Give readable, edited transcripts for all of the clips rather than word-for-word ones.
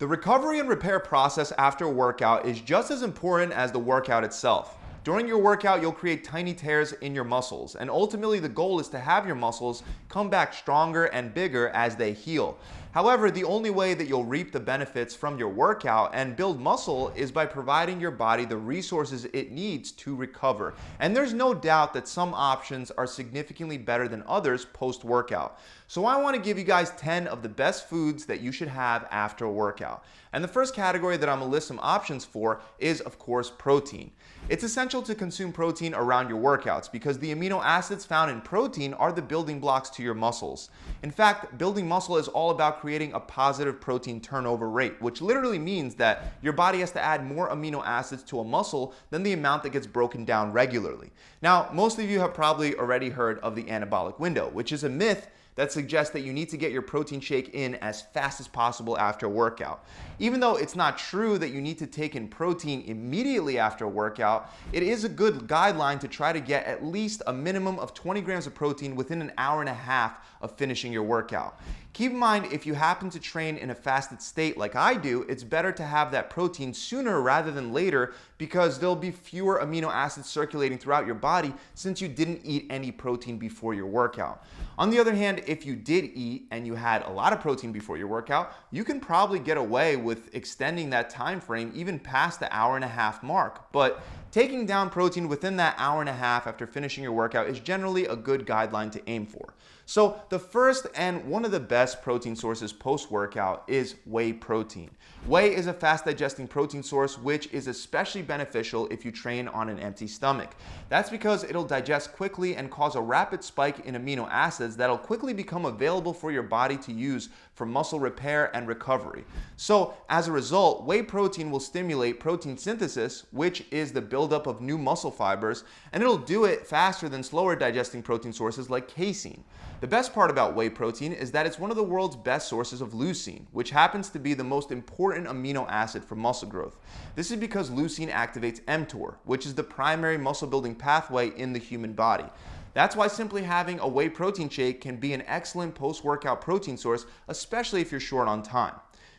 The recovery and repair process after a workout is just as important as the workout itself. During your workout, you'll create tiny tears in your muscles, and ultimately the goal is to have your muscles come back stronger and bigger as they heal. However, the only way that you'll reap the benefits from your workout and build muscle is by providing your body the resources it needs to recover. And there's no doubt that some options are significantly better than others post-workout. So I want to give you guys 10 of the best foods that you should have after a workout. And the first category that I'm going to list some options for is, of course, protein. It's essential to consume protein around your workouts because the amino acids found in protein are the building blocks to your muscles. In fact, building muscle is all about creating a positive protein turnover rate, which literally means that your body has to add more amino acids to a muscle than the amount that gets broken down regularly. Now, most of you have probably already heard of the anabolic window, which is a myth that suggests that you need to get your protein shake in as fast as possible after a workout. Even though it's not true that you need to take in protein immediately after a workout, it is a good guideline to try to get at least a minimum of 20 grams of protein within an hour and a half of finishing your workout. Keep in mind, if you happen to train in a fasted state like I do, it's better to have that protein sooner rather than later because there'll be fewer amino acids circulating throughout your body since you didn't eat any protein before your workout. On the other hand, if you did eat and you had a lot of protein before your workout, you can probably get away with extending that time frame even past the hour and a half mark. But taking down protein within that hour and a half after finishing your workout is generally a good guideline to aim for. So the first and one of the best protein sources post-workout is whey protein. Whey is a fast digesting protein source which is especially beneficial if you train on an empty stomach. That's because it'll digest quickly and cause a rapid spike in amino acids that'll quickly become available for your body to use for muscle repair and recovery. So as a result, whey protein will stimulate protein synthesis, which is the buildup of new muscle fibers, and it'll do it faster than slower digesting protein sources like casein. The best part about whey protein is that it's one of the world's best sources of leucine, which happens to be the most important amino acid for muscle growth. This is because leucine activates mTOR, which is the primary muscle building pathway in the human body. That's why simply having a whey protein shake can be an excellent post-workout protein source, especially if you're short on time.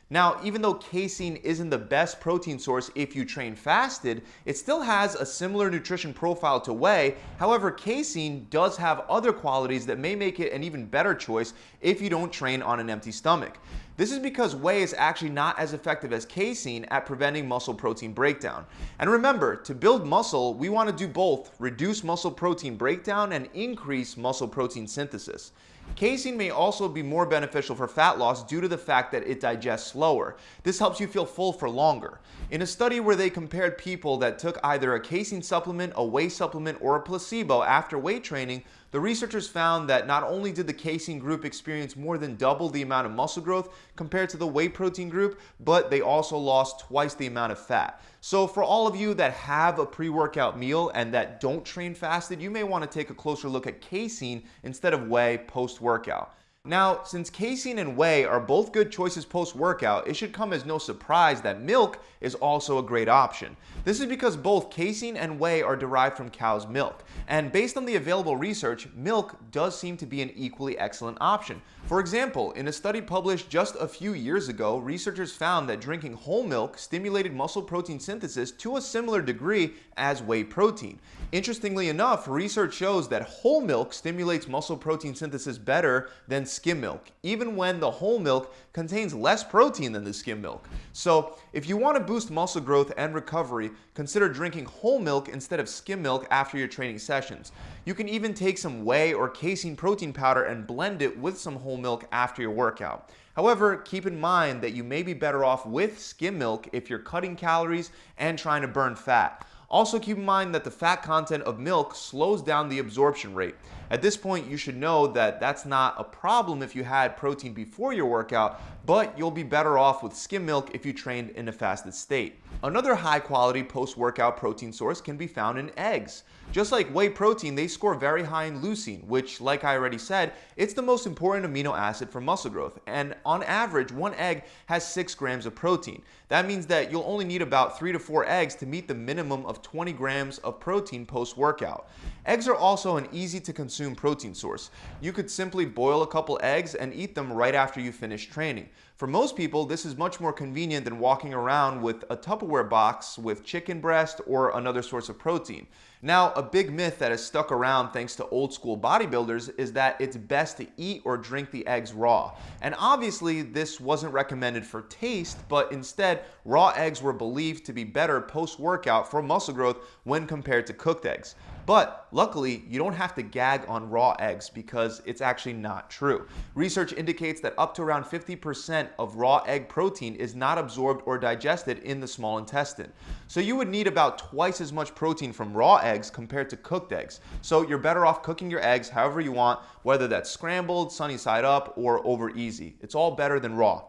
Now, even though casein isn't the best protein source if you train fasted, it still has a similar nutrition profile to whey. However, casein does have other qualities that may make it an even better choice if you don't train on an empty stomach. This is because whey is actually not as effective as casein at preventing muscle protein breakdown. And remember, to build muscle, we want to do both, reduce muscle protein breakdown and increase muscle protein synthesis. Casein may also be more beneficial for fat loss due to the fact that it digests slower. This helps you feel full for longer. In a study where they compared people that took either a casein supplement, a whey supplement, or a placebo after weight training, the researchers found that not only did the casein group experience more than double the amount of muscle growth compared to the whey protein group, but they also lost twice the amount of fat. So for all of you that have a pre-workout meal and that don't train fasted, you may want to take a closer look at casein instead of whey post-workout. Now, since casein and whey are both good choices post-workout, it should come as no surprise that milk is also a great option. This is because both casein and whey are derived from cow's milk. And based on the available research, milk does seem to be an equally excellent option. For example, in a study published just a few years ago, researchers found that drinking whole milk stimulated muscle protein synthesis to a similar degree as whey protein. Interestingly enough, research shows that whole milk stimulates muscle protein synthesis better than skim milk, even when the whole milk contains less protein than the skim milk. So if you want to boost muscle growth and recovery, consider drinking whole milk instead of skim milk after your training sessions. You can even take some whey or casein protein powder and blend it with some whole milk after your workout. However, keep in mind that you may be better off with skim milk if you're cutting calories and trying to burn fat. Also keep in mind that the fat content of milk slows down the absorption rate. At this point, you should know that that's not a problem if you had protein before your workout, but you'll be better off with skim milk if you trained in a fasted state. Another high-quality post-workout protein source can be found in eggs. Just like whey protein, they score very high in leucine, which, like I already said, it's the most important amino acid for muscle growth. And on average, one egg has 6 grams of protein. That means that you'll only need about 3 to 4 eggs to meet the minimum of 20 grams of protein post-workout. Eggs are also an easy-to-consume protein source. You could simply boil a couple eggs and eat them right after you finish training. For most people, this is much more convenient than walking around with a Tupperware box with chicken breast or another source of protein. Now, a big myth that has stuck around thanks to old school bodybuilders is that it's best to eat or drink the eggs raw. And obviously, this wasn't recommended for taste, but instead, raw eggs were believed to be better post-workout for muscle growth when compared to cooked eggs. But luckily, you don't have to gag on raw eggs because it's actually not true. Research indicates that up to around 50% of raw egg protein is not absorbed or digested in the small intestine. So you would need about twice as much protein from raw eggs compared to cooked eggs. So you're better off cooking your eggs however you want, whether that's scrambled, sunny side up, or over easy. It's all better than raw.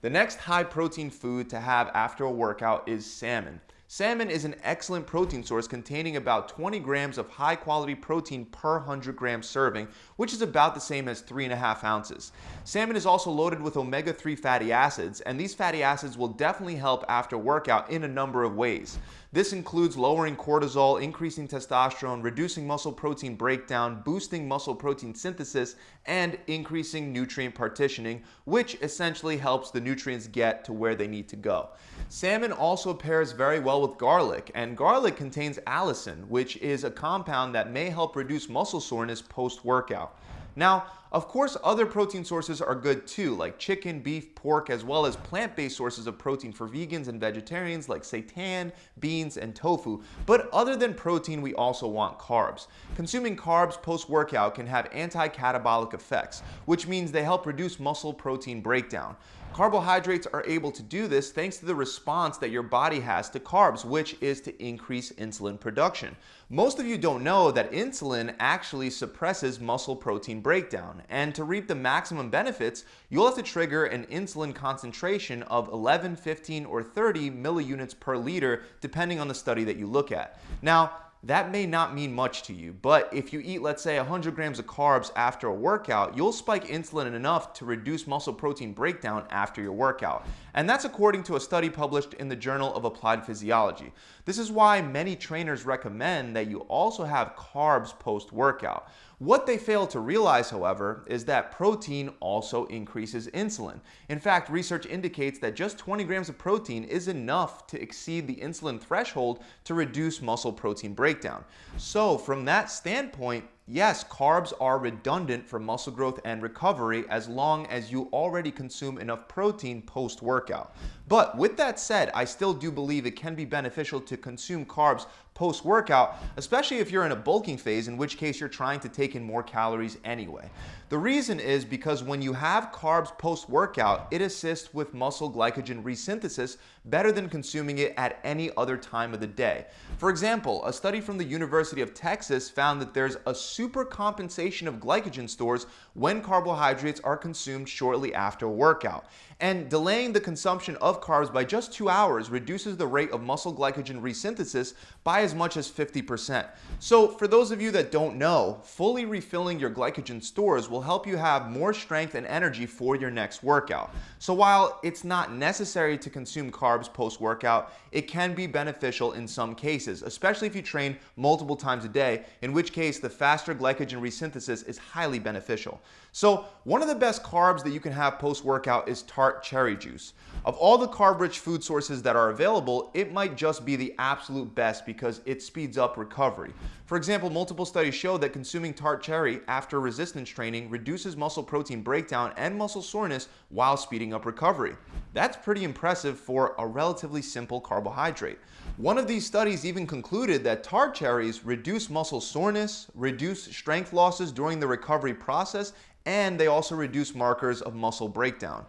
The next high protein food to have after a workout is salmon. Salmon is an excellent protein source containing about 20 grams of high quality protein per 100 gram serving, which is about the same as 3.5 ounces. Salmon is also loaded with omega-3 fatty acids, and these fatty acids will definitely help after workout in a number of ways. This includes lowering cortisol, increasing testosterone, reducing muscle protein breakdown, boosting muscle protein synthesis, and increasing nutrient partitioning, which essentially helps the nutrients get to where they need to go. Salmon also pairs very well with garlic, and garlic contains allicin, which is a compound that may help reduce muscle soreness post-workout. Now, of course, other protein sources are good too, like chicken, beef, pork, as well as plant-based sources of protein for vegans and vegetarians like seitan, beans, and tofu. But other than protein, we also want carbs. Consuming carbs post-workout can have anti-catabolic effects, which means they help reduce muscle protein breakdown. Carbohydrates are able to do this thanks to the response that your body has to carbs, which is to increase insulin production. Most of you don't know that insulin actually suppresses muscle protein breakdown, and to reap the maximum benefits, you'll have to trigger an insulin concentration of 11, 15, or 30 milliunits per liter, depending on the study that you look at. Now, that may not mean much to you, but if you eat, let's say, 100 grams of carbs after a workout, you'll spike insulin enough to reduce muscle protein breakdown after your workout. And that's according to a study published in the Journal of Applied Physiology. This is why many trainers recommend that you also have carbs post-workout. What they fail to realize, however, is that protein also increases insulin. In fact, research indicates that just 20 grams of protein is enough to exceed the insulin threshold to reduce muscle protein breakdown. So from that standpoint, yes, carbs are redundant for muscle growth and recovery as long as you already consume enough protein post-workout. But with that said, I still do believe it can be beneficial to consume carbs post-workout, especially if you're in a bulking phase, in which case you're trying to take in more calories anyway. The reason is because when you have carbs post-workout, it assists with muscle glycogen resynthesis better than consuming it at any other time of the day. For example, a study from the University of Texas found that there's a supercompensation of glycogen stores when carbohydrates are consumed shortly after a workout. And delaying the consumption of carbs by just 2 hours reduces the rate of muscle glycogen resynthesis by as much as 50%. So for those of you that don't know, fully refilling your glycogen stores will help you have more strength and energy for your next workout. So while it's not necessary to consume carbs post-workout, it can be beneficial in some cases, especially if you train multiple times a day, in which case the faster glycogen resynthesis is highly beneficial. So one of the best carbs that you can have post-workout is tart cherry juice. Of all the carb-rich food sources that are available, it might just be the absolute best because it speeds up recovery. For example, multiple studies show that consuming tart cherry after resistance training reduces muscle protein breakdown and muscle soreness while speeding up recovery. That's pretty impressive for a relatively simple carbohydrate. One of these studies even concluded that tart cherries reduce muscle soreness, reduce strength losses during the recovery process, and they also reduce markers of muscle breakdown.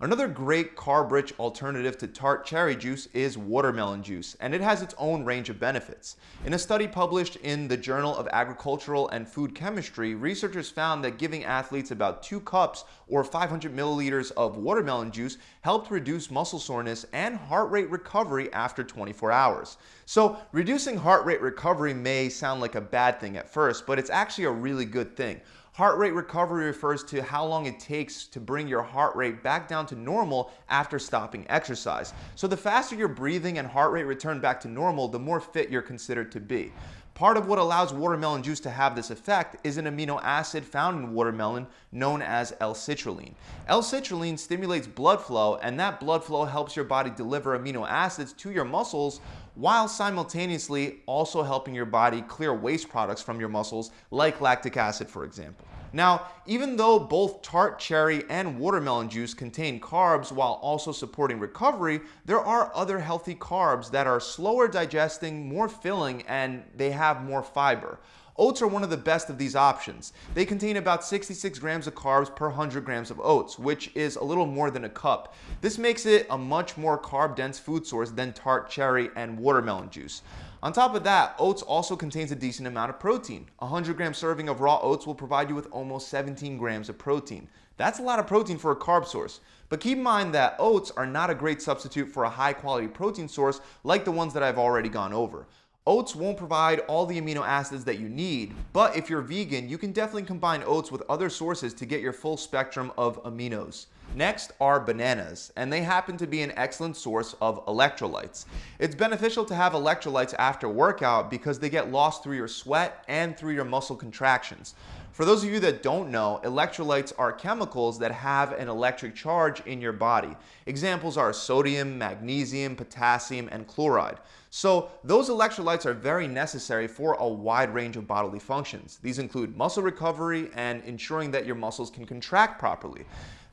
Another great carb-rich alternative to tart cherry juice is watermelon juice, and it has its own range of benefits. In a study published in the Journal of Agricultural and Food Chemistry, researchers found that giving athletes about 2 cups or 500 milliliters of watermelon juice helped reduce muscle soreness and heart rate recovery after 24 hours. So reducing heart rate recovery may sound like a bad thing at first, but it's actually a really good thing. Heart rate recovery refers to how long it takes to bring your heart rate back down to normal after stopping exercise. So the faster your breathing and heart rate return back to normal, the more fit you're considered to be. Part of what allows watermelon juice to have this effect is an amino acid found in watermelon known as L-citrulline. L-citrulline stimulates blood flow, and that blood flow helps your body deliver amino acids to your muscles while simultaneously also helping your body clear waste products from your muscles like lactic acid, for example. Now, even though both tart cherry and watermelon juice contain carbs while also supporting recovery, there are other healthy carbs that are slower digesting, more filling, and they have more fiber. Oats are one of the best of these options. They contain about 66 grams of carbs per 100 grams of oats, which is a little more than a cup. This makes it a much more carb-dense food source than tart cherry and watermelon juice. On top of that, oats also contains a decent amount of protein. A 100-gram serving of raw oats will provide you with almost 17 grams of protein. That's a lot of protein for a carb source. But keep in mind that oats are not a great substitute for a high-quality protein source like the ones that I've already gone over. Oats won't provide all the amino acids that you need, but if you're vegan, you can definitely combine oats with other sources to get your full spectrum of aminos. Next are bananas, and they happen to be an excellent source of electrolytes. It's beneficial to have electrolytes after workout because they get lost through your sweat and through your muscle contractions. For those of you that don't know, electrolytes are chemicals that have an electric charge in your body. Examples are sodium, magnesium, potassium, and chloride. So those electrolytes are very necessary for a wide range of bodily functions. These include muscle recovery and ensuring that your muscles can contract properly.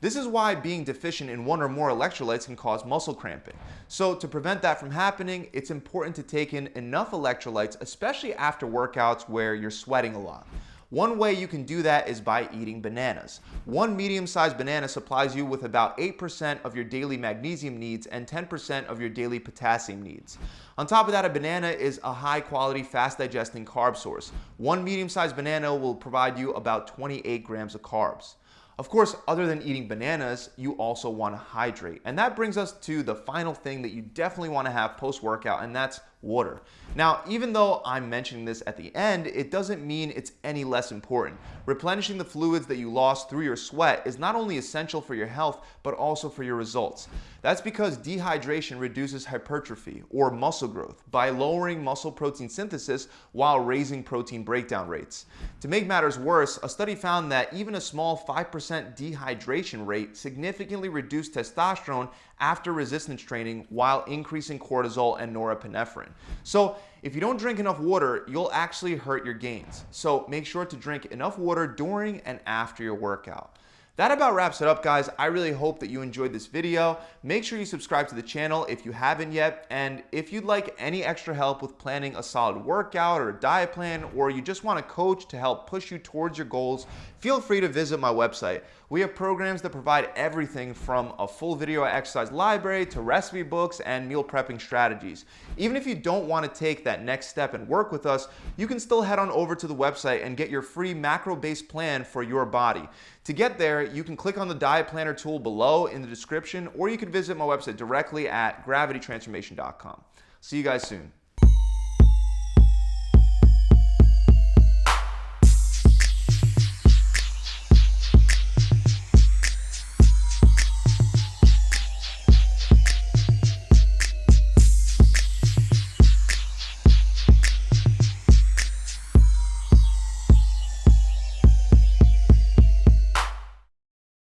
This is why being deficient in one or more electrolytes can cause muscle cramping. So to prevent that from happening, it's important to take in enough electrolytes, especially after workouts where you're sweating a lot. One way you can do that is by eating bananas. One medium-sized banana supplies you with about 8% of your daily magnesium needs and 10% of your daily potassium needs. On top of that, a banana is a high-quality, fast-digesting carb source. One medium-sized banana will provide you about 28 grams of carbs. Of course, other than eating bananas, you also want to hydrate. And that brings us to the final thing that you definitely want to have post-workout, and that's water. Now, even though I'm mentioning this at the end, it doesn't mean it's any less important. Replenishing the fluids that you lost through your sweat is not only essential for your health, but also for your results. That's because dehydration reduces hypertrophy, or muscle growth, by lowering muscle protein synthesis while raising protein breakdown rates. To make matters worse, a study found that even a small 5% dehydration rate significantly reduced testosterone after resistance training while increasing cortisol and norepinephrine. So if you don't drink enough water, you'll actually hurt your gains. So make sure to drink enough water during and after your workout. That about wraps it up, guys. I really hope that you enjoyed this video. Make sure you subscribe to the channel if you haven't yet. And if you'd like any extra help with planning a solid workout or a diet plan, or you just want a coach to help push you towards your goals, feel free to visit my website. We have programs that provide everything from a full video exercise library to recipe books and meal prepping strategies. Even if you don't want to take that next step and work with us, you can still head on over to the website and get your free macro-based plan for your body. To get there, you can click on the diet planner tool below in the description, or you can visit my website directly at gravitytransformation.com. See you guys soon.